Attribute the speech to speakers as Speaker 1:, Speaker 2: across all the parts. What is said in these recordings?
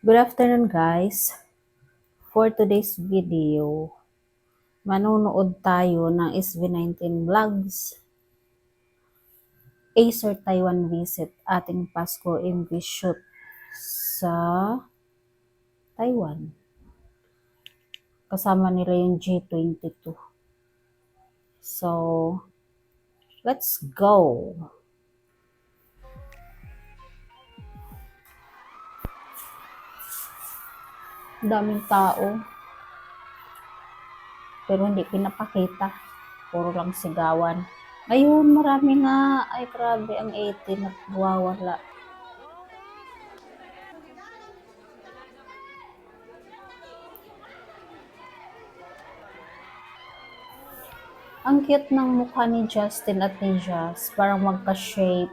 Speaker 1: Good afternoon guys. For today's video, manonood tayo ng SB19 Vlogs, Acer Taiwan Visit, ating Pasko MV shoot sa Taiwan. Kasama nila yung G22. So, let's go! Daming tao, pero hindi pinapakita. Puro lang sigawan. Ayun, marami nga. Ay, grabe, ang 18 nagwawala. Ang cute ng mukha ni Justin at ni Jazz. Parang magka-shape.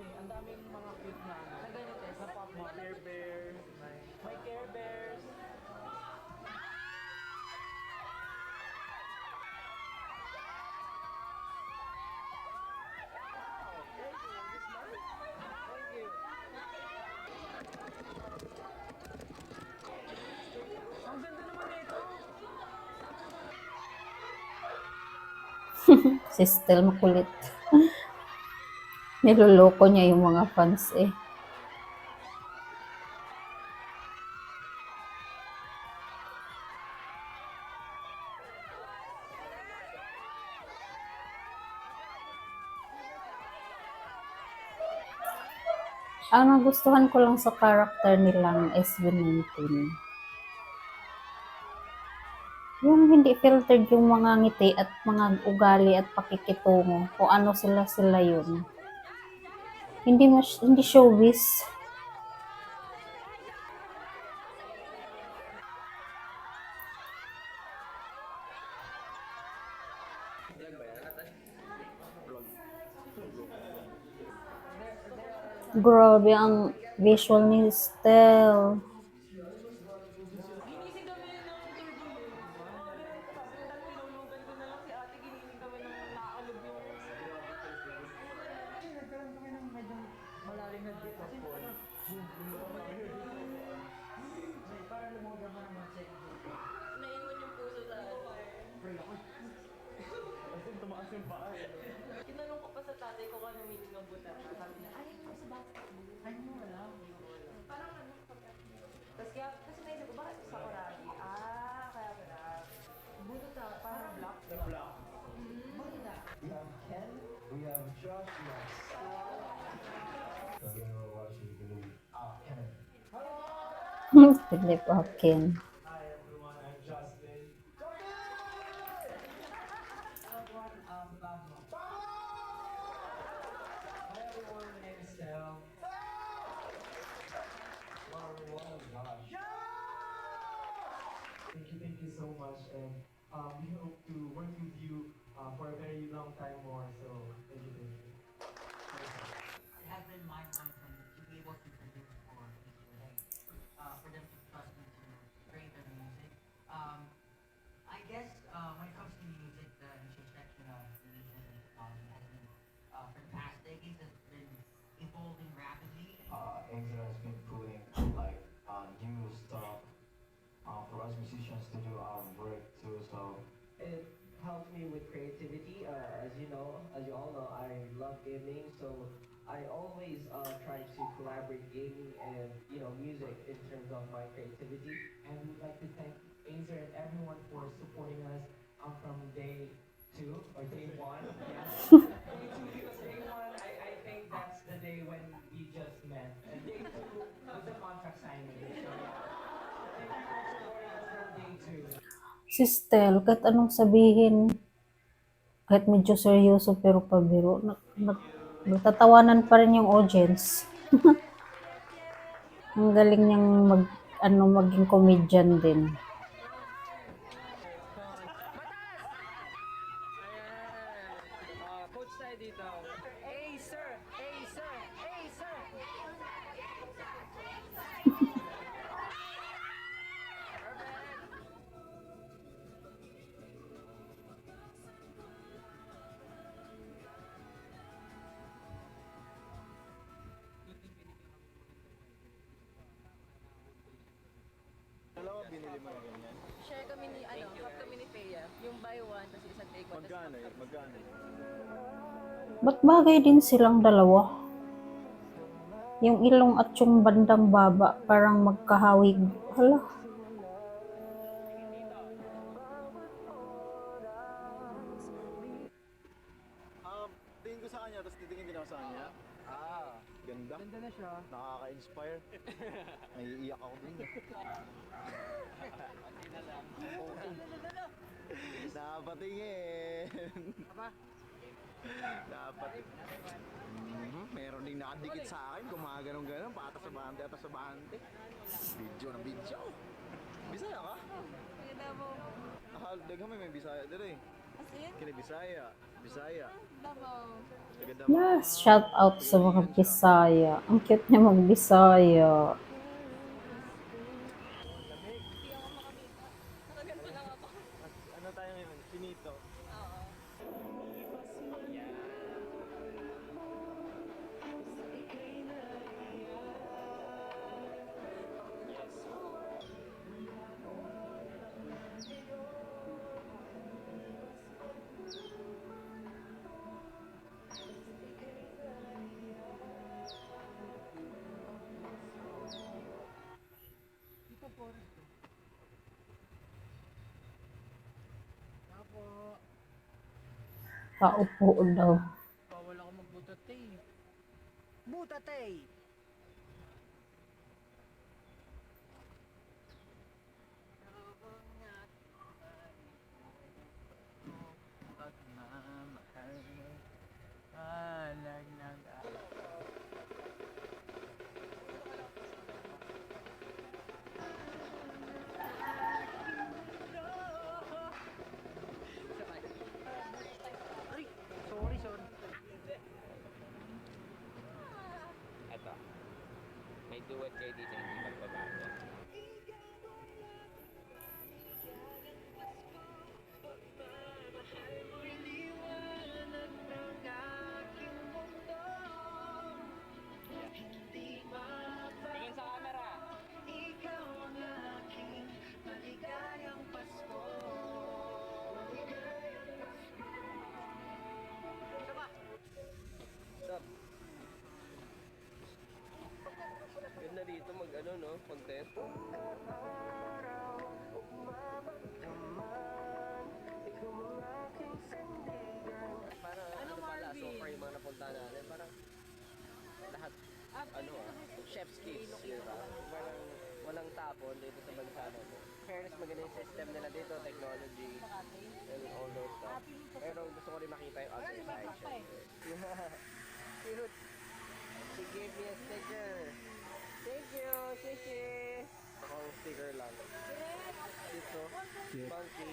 Speaker 2: Ang daming mga cute na pop mo. Care Bears, may Care Bears. Ang ganda naman nito.
Speaker 1: Si Stel makulit. Niloloko niya yung mga fans eh. Ang nagustuhan ko lang sa character nilang SB19, yung hindi filtered yung mga ngiti at mga ugali at pakikitungo. Kung ano sila yun. Hindi showbiz. Grabe ang visual ni Stel.
Speaker 2: Ginising kami ng turbo. Tinulugan ko na lang si ate. Ginising kami ng naakalog yung... Nagkaroon kami ng medyo malalim na dito. Parang lumugan ka naman sa naiwan yung puso sa pray ako. Kasi tumaas yung paa eh. Tinanong ko pa sa tatay ko kung ano meaning ng buta. Sabi niya, ay, ito sa bata. Ay, mo wala. Parang ano, kasi naisip ko, bakit sa Sakuragi? Kaya pala. Bunot na, parang black. The black. Bunot na.
Speaker 3: We have Ken, we have Josh, we have Sal. So we're watching the movie. Ken.
Speaker 1: Philip Hawken.
Speaker 3: Hi everyone, I'm Justin. Everyone, Pablo. Hi everyone, my name is Sal. Hello everyone, I'm Josh. Thank you so much, and we hope to work with you for a very long time more. So thank you.
Speaker 4: It has been my fun to be able to produce for Easter egg, for them to trust me to create their music. I guess when it comes to music, the intersection of religion and technology has been, for the past decades, has been evolving rapidly.
Speaker 3: Angel has been putting like new stuff for us musicians to do our work too. So it helps me with creativity. As you know, as you all know, I love gaming. So I always try to collaborate gaming and music in terms of my creativity. And we'd like to thank Acer and everyone for supporting us from day two or day one. Yes. Day two, because day one, I think that's the day when we just met. And day two was the contract signing. So, thank you for supporting us from day two.
Speaker 1: Si Stel, kahit anong sabihin, kahit medyo seryoso pero pabiro, nagtatawanan pa rin yung audience. Ang galing niyang maging comedian din.
Speaker 2: Coach tayo dito. Hey, sir! Hey, sir! Hey, sir!
Speaker 5: Dalawa binili mo na ganyan.
Speaker 2: Share kami ni, half kami ni Peya. Yung buy one, tapos isang take one.
Speaker 5: Magkano yun? Magkano yun?
Speaker 1: Ba't bagay din silang dalawa? Yung ilong at yung bandang baba, parang magkahawig. Hala,
Speaker 5: Tingin ko sa kanya, tapos titingin din ako sa kanya. Ganda.
Speaker 2: Ganda na siya.
Speaker 5: Nakaka-inspire. Naiiyak ako din. Napatingin. Dapat. Meron ding nakadikit sa akin, gumaganong-ganon, patas sa bante, atas sa bante. Video ng video. Bisaya ka?
Speaker 2: Kaya mo.
Speaker 5: Daghang may Bisaya dire.
Speaker 2: Asin?
Speaker 5: Kini Bisaya. Bisaya.
Speaker 2: Davao.
Speaker 5: Taga Davao.
Speaker 1: yes, shout out sa mga Bisaya. Ang cute niya mag-Bisaya.
Speaker 5: Ano tayo ngayon? Finito.
Speaker 1: Paupo daw.
Speaker 2: Bawal ako magbutate.
Speaker 4: Butate!
Speaker 6: Eto, may duet kayo dito hindi magbabago. Tingin sa camera.
Speaker 2: Ganda dito mag-contest. Parang pala, so far yung mga napunta natin, parang lahat, chef's kiss, di ba? Parang walang tapon dito sa bansa natin. Fairness, maganda yung system nila dito, technology, and all those stuff. Pero gusto ko rin makita yung other side, syempre. Yeah. Cute. She gave me a sticker. Thank you, Shishi. Akong sticker lang. Dito, funky.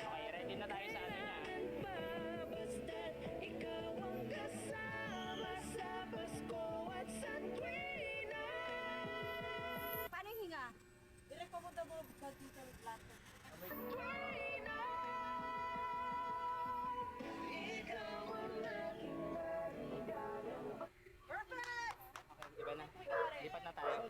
Speaker 6: Okay, ready na tayo sa ano niya.
Speaker 7: Paano yung hinga? Direct papunta mo sa diesel plato.
Speaker 6: Iba na. Lipat na tayo.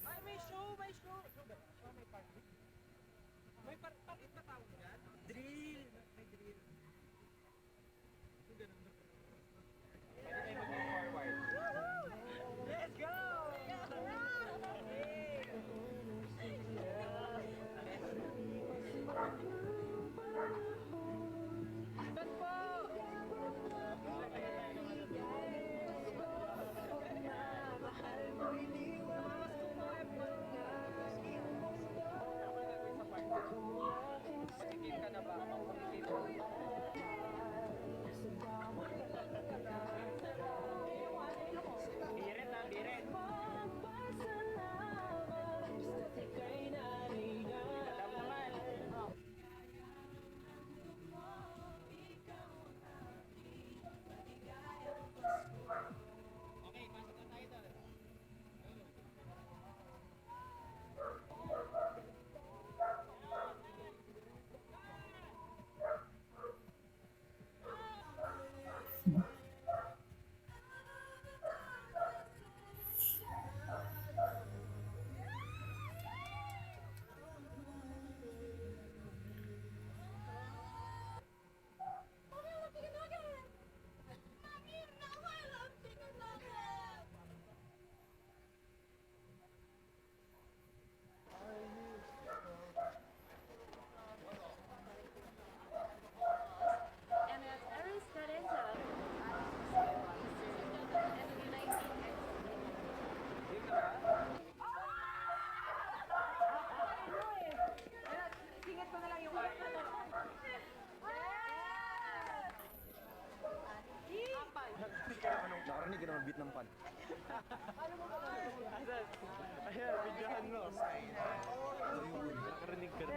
Speaker 2: Ay, may show! May show! May party? May party na tawag yan? Drill! May drill.
Speaker 6: Pwede tayo mag-move forward.
Speaker 2: Let's go!
Speaker 6: Tingin ka na ba? Birit na, birit. Madam naman.
Speaker 7: And as Aries Cadenza, and United Singit ko na lang yung
Speaker 5: Nakarinig ka naman beat ng pan.
Speaker 6: Ayan, videohan mo. Nakarinig ka rin.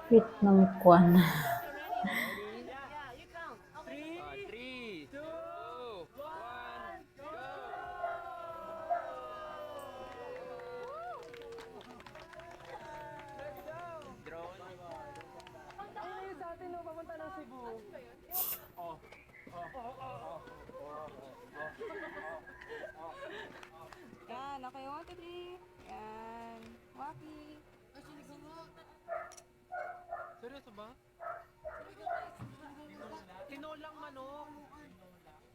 Speaker 1: Sweet ng kwan.
Speaker 6: 3, 2, 1, go! Drone.
Speaker 2: Sa atin, no, papunta ng Cebu.
Speaker 7: Yan, okay, 1, 2, 3. Yan. Waki.
Speaker 2: Seryoso ba? Tinolang manok.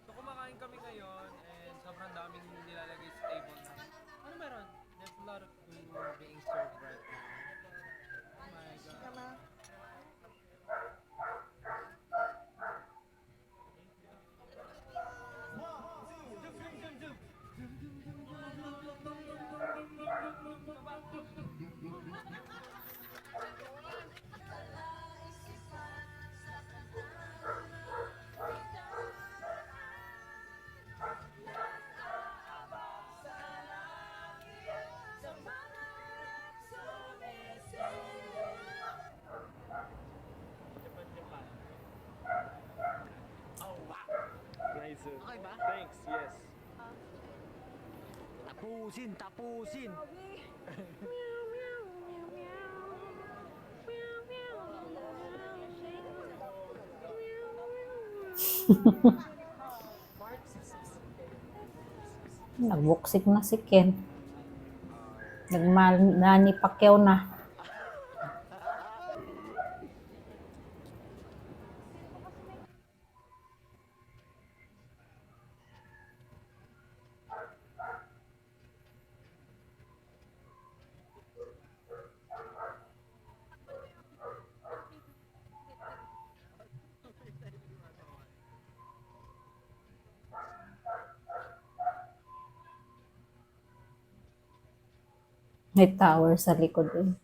Speaker 2: So kumakain kami ngayon and sobrang daming nilalagay sa table na. Ano meron? There's a lot of food being served right now. Oh my God.
Speaker 6: Nice. Okay ba? Thanks, yes.
Speaker 5: Tapusin, tapusin!
Speaker 1: Nagbuksik na si Ken. Nagmanani Pacquiao na. May tower sa likod eh.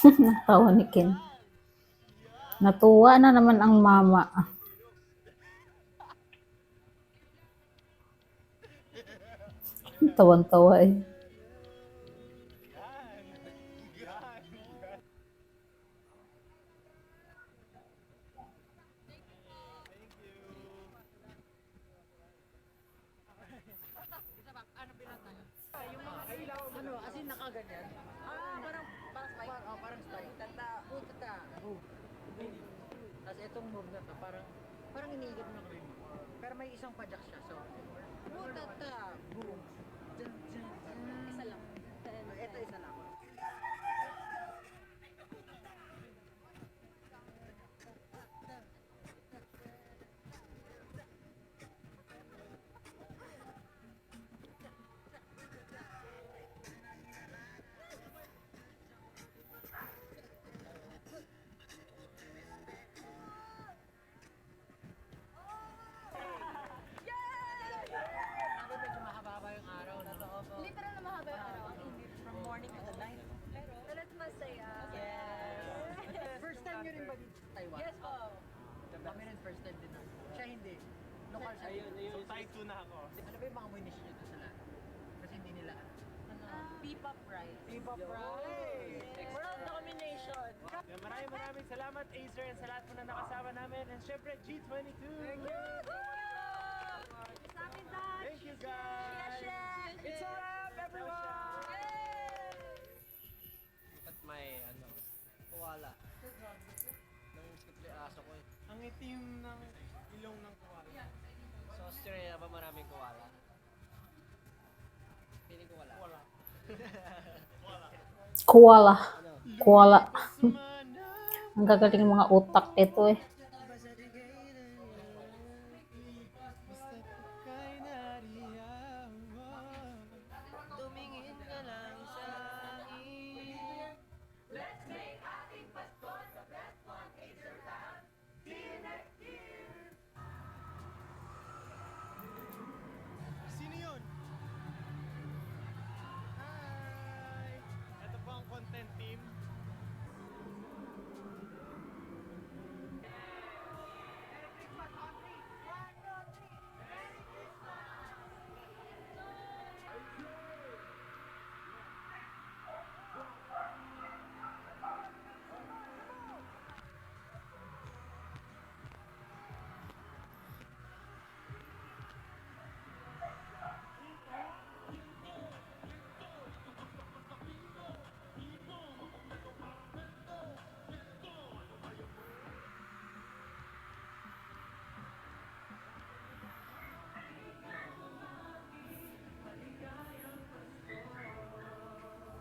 Speaker 1: Natawa ni Ken. Natuwa na naman ang mama. Tawang-tawa eh.
Speaker 4: itong move na to, parang iniikot mo lang rin. Pero may isang padyak siya, so, tata, boom. Dun, dun, dun.
Speaker 7: Isa lang.
Speaker 4: Ito isa lang. Sabi medyo mahaba yung araw, no?
Speaker 7: Literal na mahaba yung araw.
Speaker 2: From morning to the night.
Speaker 7: Pero masaya.
Speaker 4: First time nyo rin ba dito sa Taiwan?
Speaker 7: Yes po.
Speaker 4: Kami rin first time din. Siya hindi. Local siya.
Speaker 6: Ayun.
Speaker 5: So, type 2 na ako.
Speaker 4: Ano ba yung mga munition nyo doon sa lahat? Kasi hindi nila alam.
Speaker 2: P-pop rice.
Speaker 4: Viva Pride!
Speaker 2: World domination.
Speaker 5: Maraming salamat, Acer, and sa lahat po na nakasama namin. And syempre, G22. Thank you! Thank you, guys! It's a wrap, everyone!
Speaker 6: At may ano,
Speaker 4: Kuwala. Nang sikli aso ko eh.
Speaker 5: Ang itim ng ilong ng koala.
Speaker 6: sa Australia ba maraming koala? Pili ko wala.
Speaker 1: Koala. Koala. Ang gagaling ng mga utak nito eh.
Speaker 2: Tumingin ka lang sa akin.
Speaker 5: Sino yun? Hi! Ito po ang content team.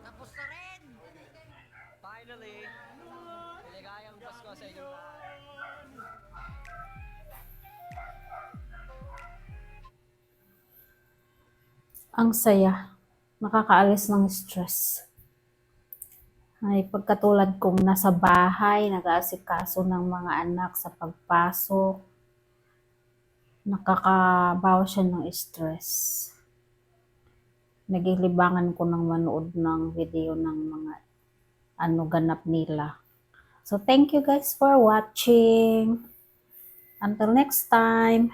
Speaker 4: Tapos na rin!
Speaker 6: Finally! Maligayang Pasko sa inyo lahat.
Speaker 1: Ang saya. Nakakaalis ng stress. Ay pagkatulad kong nasa bahay, nag-aasikaso ng mga anak sa pagpasok. Nakakabawas siya ng stress. Naglilibangan ko ng manood ng video ng mga ganap nila. So thank you guys for watching. Until next time.